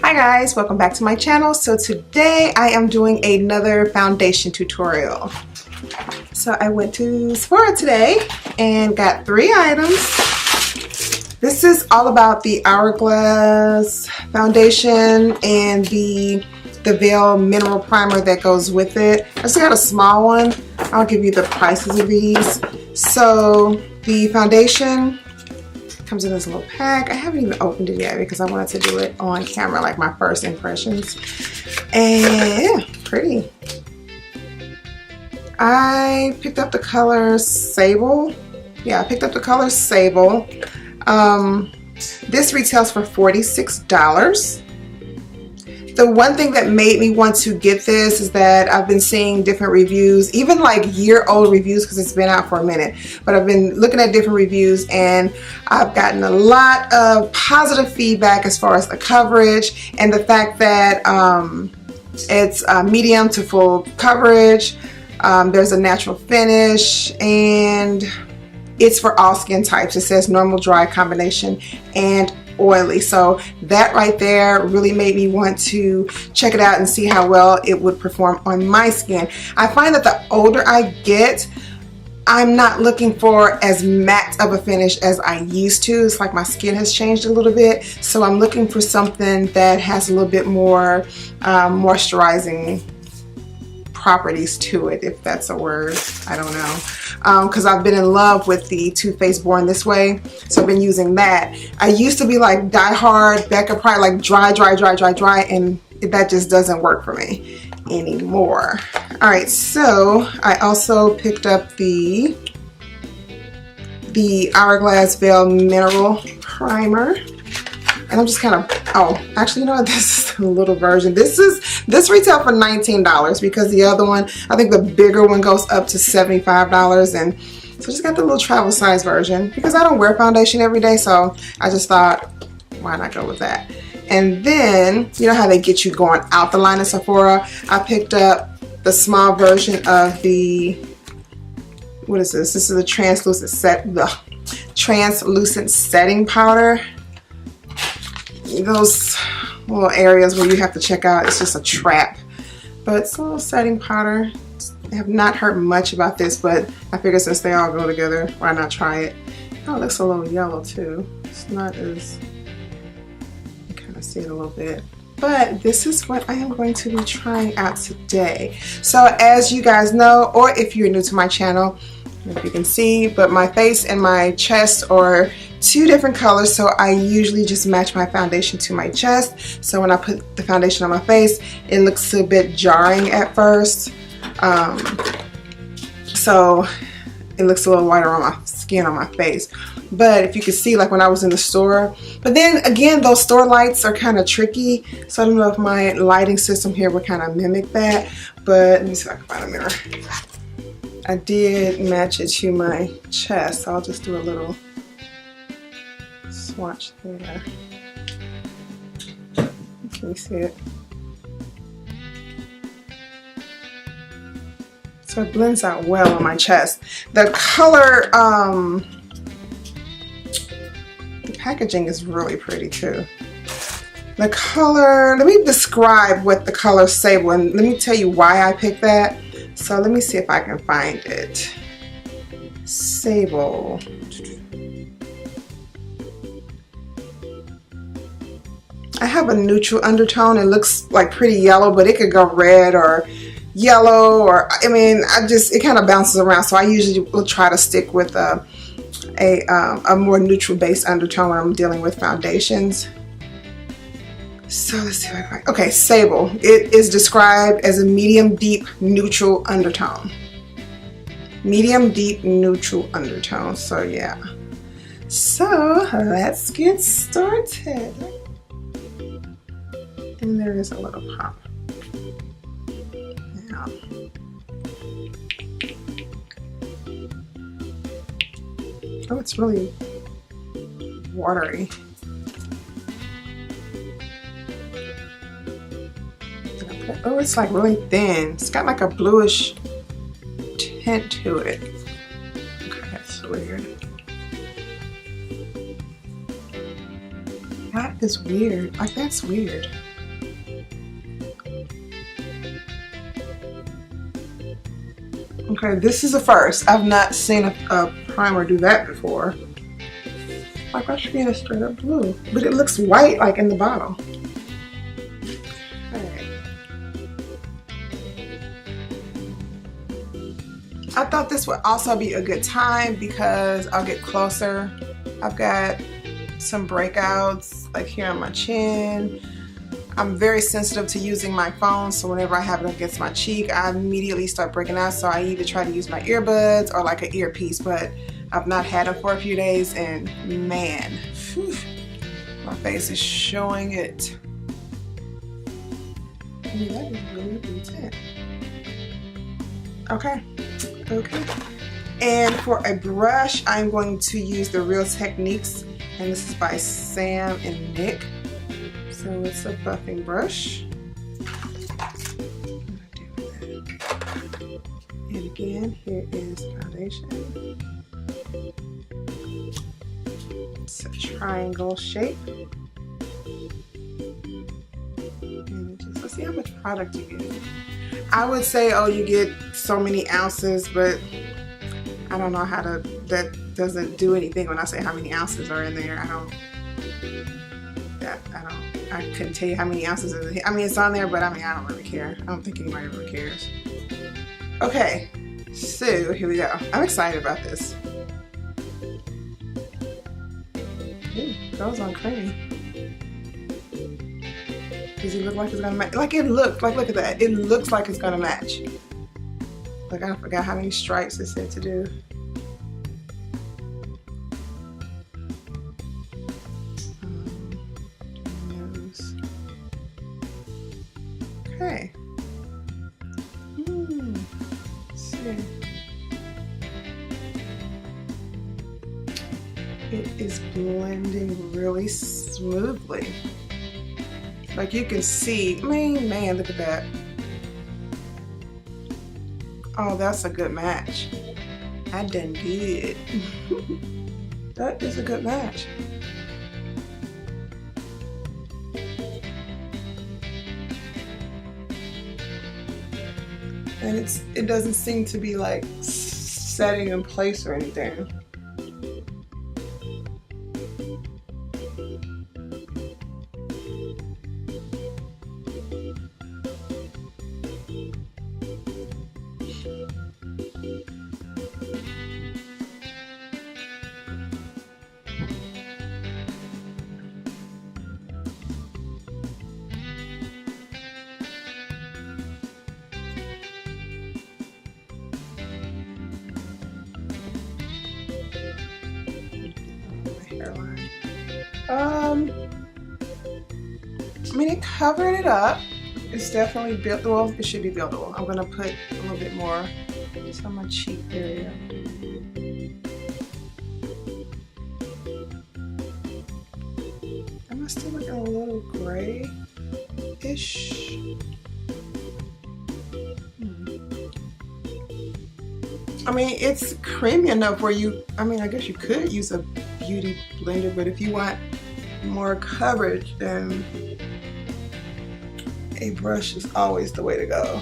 Hi guys, welcome back to my channel. So today I am doing another foundation tutorial. So I went to Sephora today and got 3 items. This is all about the Hourglass foundation and the Veil mineral primer that goes with it. I just got a small one. I'll give you the prices of these. So the foundation comes in this little pack. I haven't even opened it yet because I wanted to do it on camera, like my first impressions. And yeah, pretty. I picked up the color Sable. Yeah, I picked up the color Sable. This retails for $46. The one thing that made me want to get this is that I've been seeing different reviews, even like year-old reviews because it's been out for a minute, but I've been looking at different reviews and I've gotten a lot of positive feedback as far as the coverage and the fact that it's medium to full coverage. There's a natural finish and it's for all skin types. It says normal, dry, combination, and oily. So that right there really made me want to check it out and see how well it would perform on my skin. I find that the older I get, I'm not looking for as matte of a finish as I used to. It's like my skin has changed a little bit. So I'm looking for something that has a little bit more moisturizing properties to it, if that's a word. I don't know. Because I've been in love with the Too Faced Born This Way, so I've been using that. I used to be like die hard Becca, probably like dry, and that just doesn't work for me anymore. All right, so I also picked up the Hourglass Veil Mineral Primer. And I'm just kind of, oh, actually, you know what? This is a little version. This retailed for $19 because the other one, I think the bigger one goes up to $75. And so I just got the little travel size version because I don't wear foundation every day. So I just thought, why not go with that? And then, you know how they get you going out the line at Sephora? I picked up the small version of the, what is this? This is a translucent setting powder. Those little areas where you have to check out, it's just a trap, but it's a little setting powder. I have not heard much about this, but I figured since they all go together, why not try it? Oh, it looks a little yellow too. It's not as, you kind of see it a little bit, but this is what I am going to be trying out today. So as you guys know, or if you're new to my channel, if you can see, but my face and my chest are 2 different colors, so I usually just match my foundation to my chest. So when I put the foundation on my face, it looks a bit jarring at first. So it looks a little whiter on my skin on my face. But if you can see, like when I was in the store, but then again, those store lights are kind of tricky. So I don't know if my lighting system here would kind of mimic that, but let me see if I can find a mirror. I did match it to my chest, so I'll just do a little swatch there. Can you see it? So it blends out well on my chest. The color, the packaging is really pretty too. The color, let me describe what the color Sable, and let me tell you why I picked that. So let me see if I can find it. Sable. I have a neutral undertone. It looks like pretty yellow, but it could go red or yellow, or I mean, it kind of bounces around. So I usually will try to stick with a more neutral based undertone when I'm dealing with foundations. So let's see if I can find. Okay, Sable. It is described as a medium deep neutral undertone. Medium deep neutral undertone. So yeah. So let's get started. And there is a little pop. Yeah. Oh, it's really watery. Oh, it's like really thin. It's got like a bluish tint to it. Okay, that's weird. That is weird. Like, that's weird. Okay, this is a first. I've not seen a primer do that before. Like my skin is straight up blue, but it looks white like in the bottle. Okay. I thought this would also be a good time because I'll get closer. I've got some breakouts like here on my chin. I'm very sensitive to using my phone, so whenever I have it against my cheek, I immediately start breaking out. So I either try to use my earbuds or like an earpiece, but I've not had them for a few days, and man, whew, my face is showing it. I mean, that is really intense. Okay, okay. And for a brush, I'm going to use the Real Techniques, and this is by Sam and Nick. So it's a buffing brush. And again, here is foundation. It's a triangle shape. And just, let's see how much product you get. I would say, oh, you get so many ounces, but I don't know how to, that doesn't do anything when I say how many ounces are in there. I couldn't tell you how many ounces is it. I mean, it's on there, but I mean, I don't really care. I don't think anybody really cares. Okay, so here we go. I'm excited about this. Ooh, that was on creamy. Does it look like it's gonna match? Like it looked, like look at that. It looks like it's gonna match. Like I forgot how many stripes it said to do. Okay. Let's see. It is blending really smoothly. Like you can see, man, look at that. Oh, that's a good match. I done good. That is a good match. And it doesn't seem to be like setting in place or anything. I mean, it covered it up. It's definitely buildable. It should be buildable. I'm gonna put a little bit more just on my cheek area. Am I still looking a little gray-ish? I mean, it's creamy enough where you, I mean, I guess you could use a beauty blender, but if you want more coverage, then a brush is always the way to go.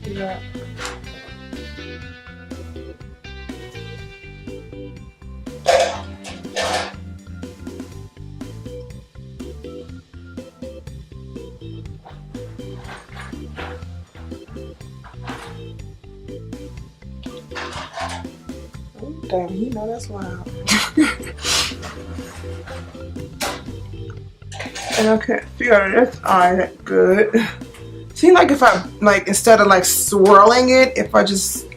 Yeah. Damn, you know that's loud. And I can't feel it. That's alright, good. Seems like if I, like, instead of like swirling it, if I just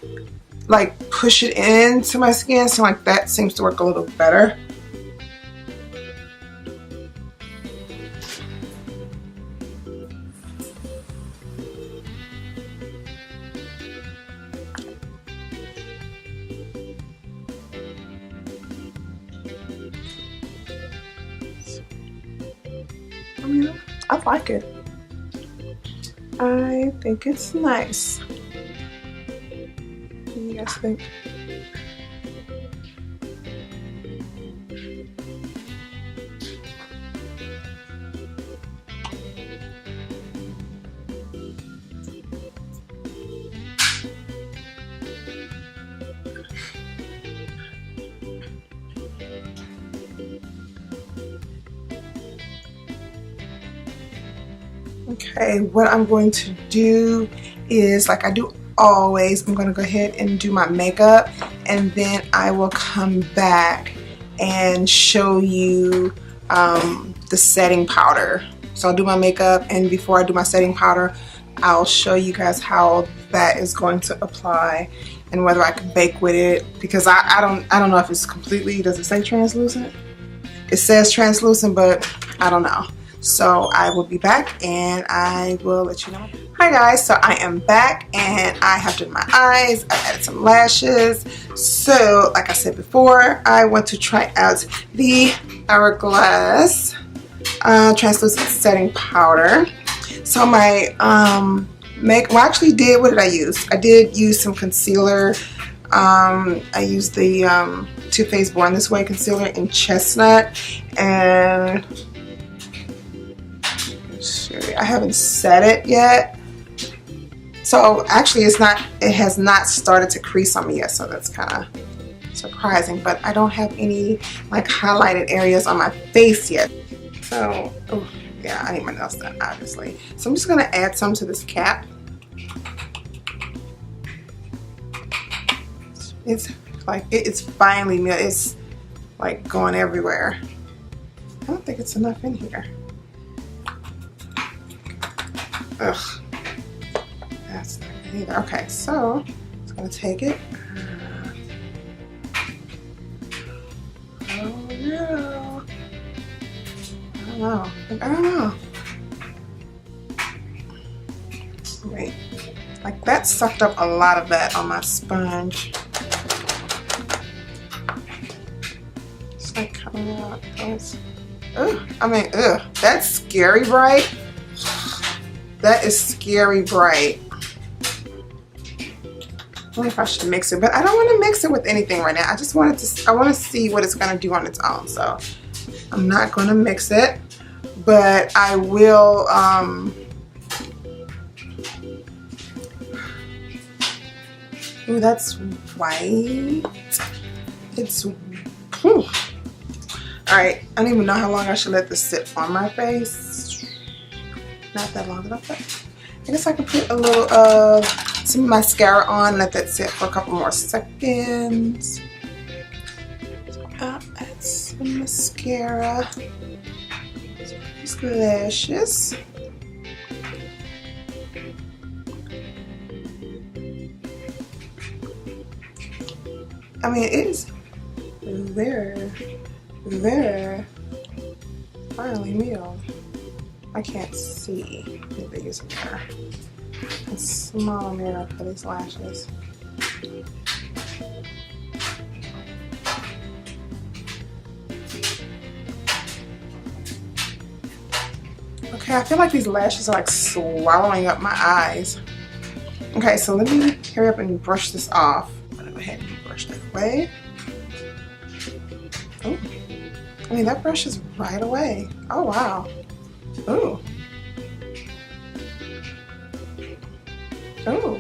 like push it into my skin, so like that seems to work a little better. I mean, I like it. I think it's nice. you guys think? Okay, what I'm going to do is, like I do always, I'm going to go ahead and do my makeup, and then I will come back and show you the setting powder. So I'll do my makeup, and before I do my setting powder, I'll show you guys how that is going to apply and whether I can bake with it, because I don't know if it's completely, does it say translucent? It says translucent, but I don't know. So I will be back and I will let you know. Hi guys, so I am back and I have done my eyes, I added some lashes. So like I said before, I want to try out the Hourglass translucent setting powder. So my well, I actually did, what did I use? I did use some concealer. I used the Too Faced Born This Way concealer in Chestnut, and I haven't set it yet. So actually it has not started to crease on me yet, so that's kind of surprising, but I don't have any like highlighted areas on my face yet. So, oh yeah, I need my nails done, obviously. So I'm just gonna add some to this cap. It's like, it's finely milled. It's like going everywhere. I don't think it's enough in here. Ugh, that's not good either. Okay, so I'm just gonna take it. Oh yeah. I don't know. Wait, like that sucked up a lot of that on my sponge. It's like coming out. I mean, ugh, that's scary bright. That is scary bright. I wonder if I should mix it, but I don't want to mix it with anything right now. I just wanted to, I want to see what it's going to do on its own. So I'm not going to mix it, but I will, ooh, that's white. It's, whew. All right, I don't even know how long I should let this sit on my face. Not that long enough, but I guess I could put a little some mascara on, let that sit for a couple more seconds. So I'll add some mascara, these lashes. I mean, it is very finely milled. I can't see. Maybe use a mirror. A small mirror for these lashes. Okay, I feel like these lashes are like swallowing up my eyes. Okay, so let me hurry up and brush this off. I'm gonna go ahead and brush that away. Oh, I mean, that brushes right away. Oh, wow. Oh. Oh.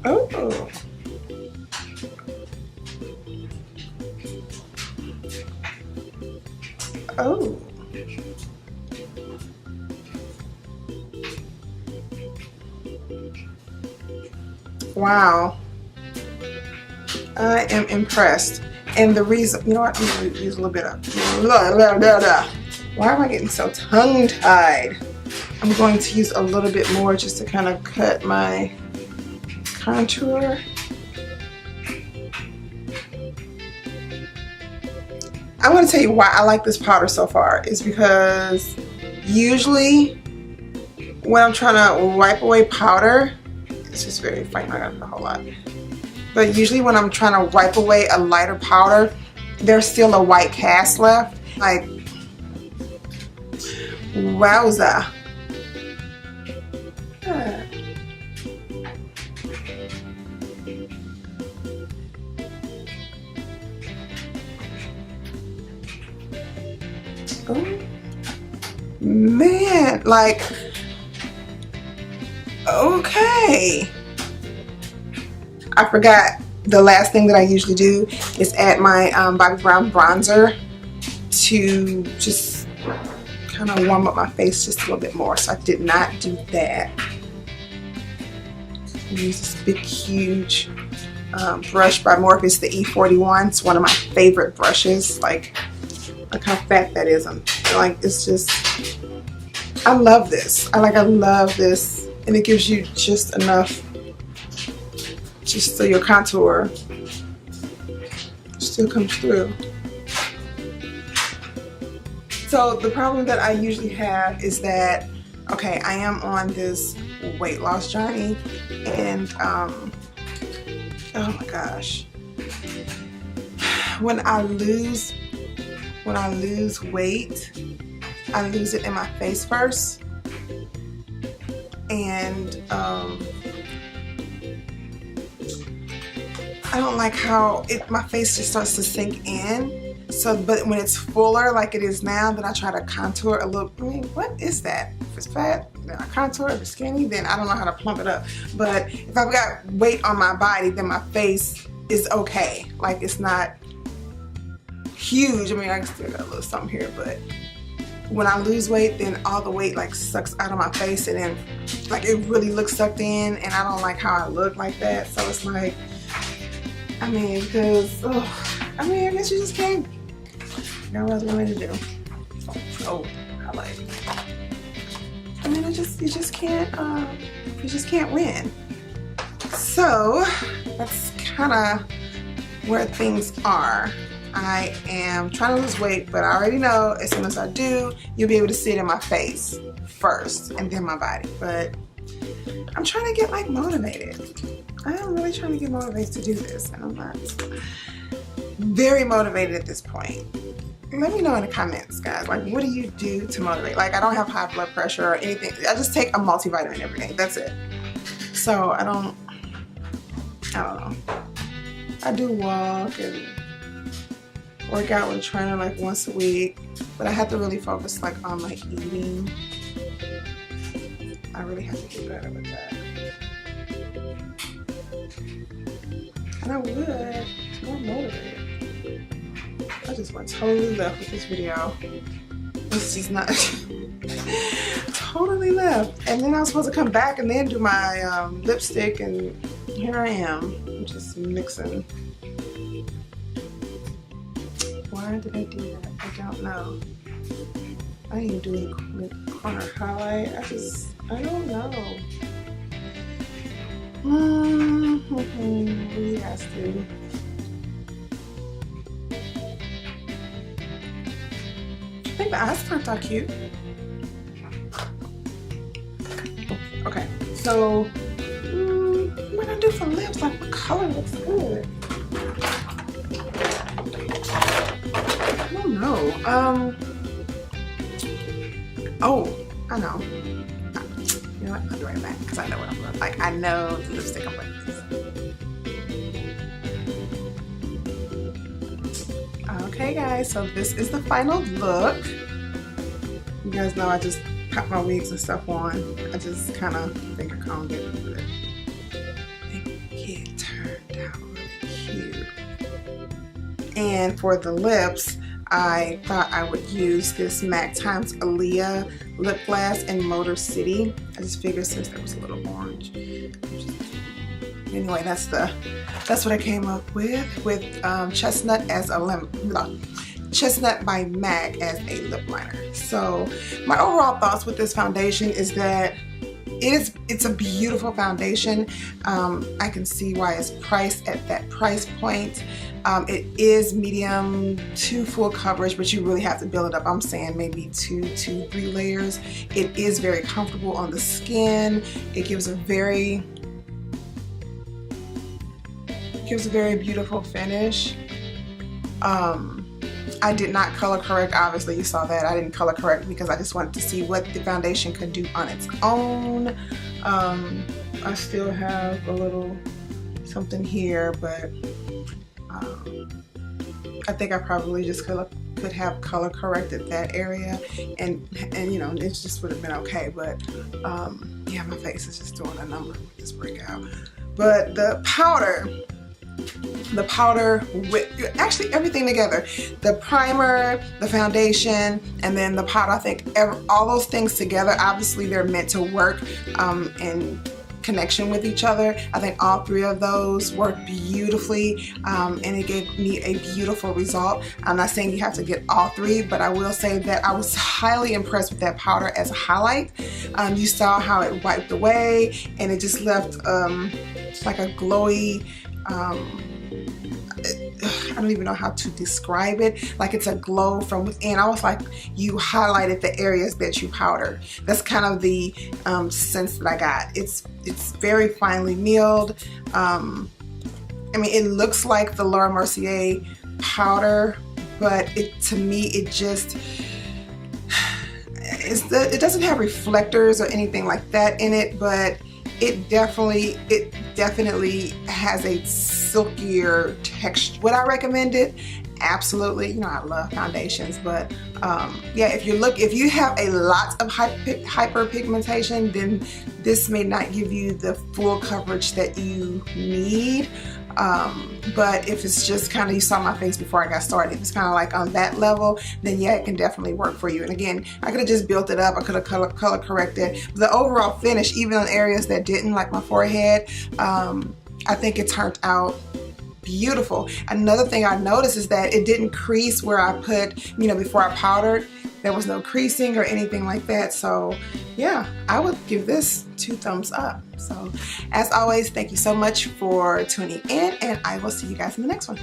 Oh. Oh. Wow. I am impressed. And the reason, you know what, I'm going to use a little bit of, why am I getting so tongue-tied? I'm going to use a little bit more just to kind of cut my contour. I want to tell you why I like this powder so far is because usually when I'm trying to wipe away powder, it's just very fine, I got a whole lot. But usually when I'm trying to wipe away a lighter powder, there's still a white cast left. Like, wowza. Oh, man, like, okay. I forgot the last thing that I usually do is add my Bobbi Brown bronzer to just kind of warm up my face just a little bit more. So I did not do that. I use this big, huge brush by Morphe, the E41. It's one of my favorite brushes. Like, look how fat that is. Like, it's just, I love this. I love this, and it gives you just enough, just so your contour still comes through. So the problem that I usually have is that, okay, I am on this weight loss journey, and oh my gosh, when I lose weight, I lose it in my face first, and I don't like how my face just starts to sink in. So, but when it's fuller like it is now, then I try to contour a little. I mean, what is that? If it's fat, then I contour. If it's skinny, then I don't know how to plump it up. But if I've got weight on my body, then my face is okay. Like, it's not huge. I mean, I still got a little something here, but when I lose weight, then all the weight like sucks out of my face, and then like it really looks sucked in, and I don't like how I look like that. So it's like, I mean, because I mean, I guess you just can't. You know what I was going to do? Oh, highlight. I mean, you just can't win. So that's kind of where things are. I am trying to lose weight, but I already know as soon as I do, you'll be able to see it in my face first and then my body. But I'm trying to get like motivated. I am really trying to get motivated to do this, and I'm not very motivated at this point. Let me know in the comments, guys, like, what do you do to motivate? Like, I don't have high blood pressure or anything. I just take a multivitamin every day. That's it. So I don't know. I do walk and work out with a trainer like once a week, but I have to really focus like on my eating. I really have to get better with that. And I would. I'm motivated. I just went totally left with this video. It's just not totally left. And then I was supposed to come back and then do my lipstick, and here I am. I'm just mixing. Why did I do that? I don't know. I didn't do any corner highlight. I don't know. He has to. I think the eyes turned out cute. Okay, so what do I do for lips? Like, what color looks good? I don't know. Oh, I know. You know what? I'll be right back because I know what I'm going. Like, I know the lipstick I'm going to use. Okay, guys, so this is the final look. You guys know I just pop my wigs and stuff on. I just kind of finger combed it, but I think it turned out really cute. And for the lips, I thought I would use this MAC times Aaliyah lip gloss in Motor City. I just figured since there was a little orange. Anyway, that's what I came up with Chestnut as a Chestnut by MAC as a lip liner. So my overall thoughts with this foundation is that it's a beautiful foundation. I can see why it's priced at that price point. It is medium to full coverage, but you really have to build it up. I'm saying maybe 2 to 3 layers. It is very comfortable on the skin. It gives a very beautiful finish. I did not color correct. Obviously you saw that I didn't color correct because I just wanted to see what the foundation could do on its own. I still have a little something here, but I think I probably just could could have color corrected that area, and you know, it just would have been okay. But yeah, my face is just doing a number with this breakout. But the powder with actually everything together, the primer, the foundation, and then the powder, I think all those things together, obviously they're meant to work in connection with each other. I think all three of those worked beautifully, and it gave me a beautiful result. I'm not saying you have to get all three, but I will say that I was highly impressed with that powder as a highlight. You saw how it wiped away, and it just left like a glowy, I don't even know how to describe it. Like it's a glow from within. I was like, you highlighted the areas that you powdered. That's kind of the sense that I got. It's very finely milled. I mean, it looks like the Laura Mercier powder, but to me, it just it doesn't have reflectors or anything like that in it, but it definitely has a silkier texture. Would I recommend it? Absolutely. You know, I love foundations, but yeah, if you have a lot of hyperpigmentation, then this may not give you the full coverage that you need. But if it's just kind of, you saw my face before I got started, if it's kind of like on that level, then yeah, it can definitely work for you. And again, I could have just built it up. I could have color corrected. But the overall finish, even on areas that didn't, like my forehead, I think it turned out beautiful. Another thing I noticed is that it didn't crease where I put, you know, before I powdered. There was no creasing or anything like that. So yeah, I would give this 2 thumbs up. So as always, thank you so much for tuning in, and I will see you guys in the next one.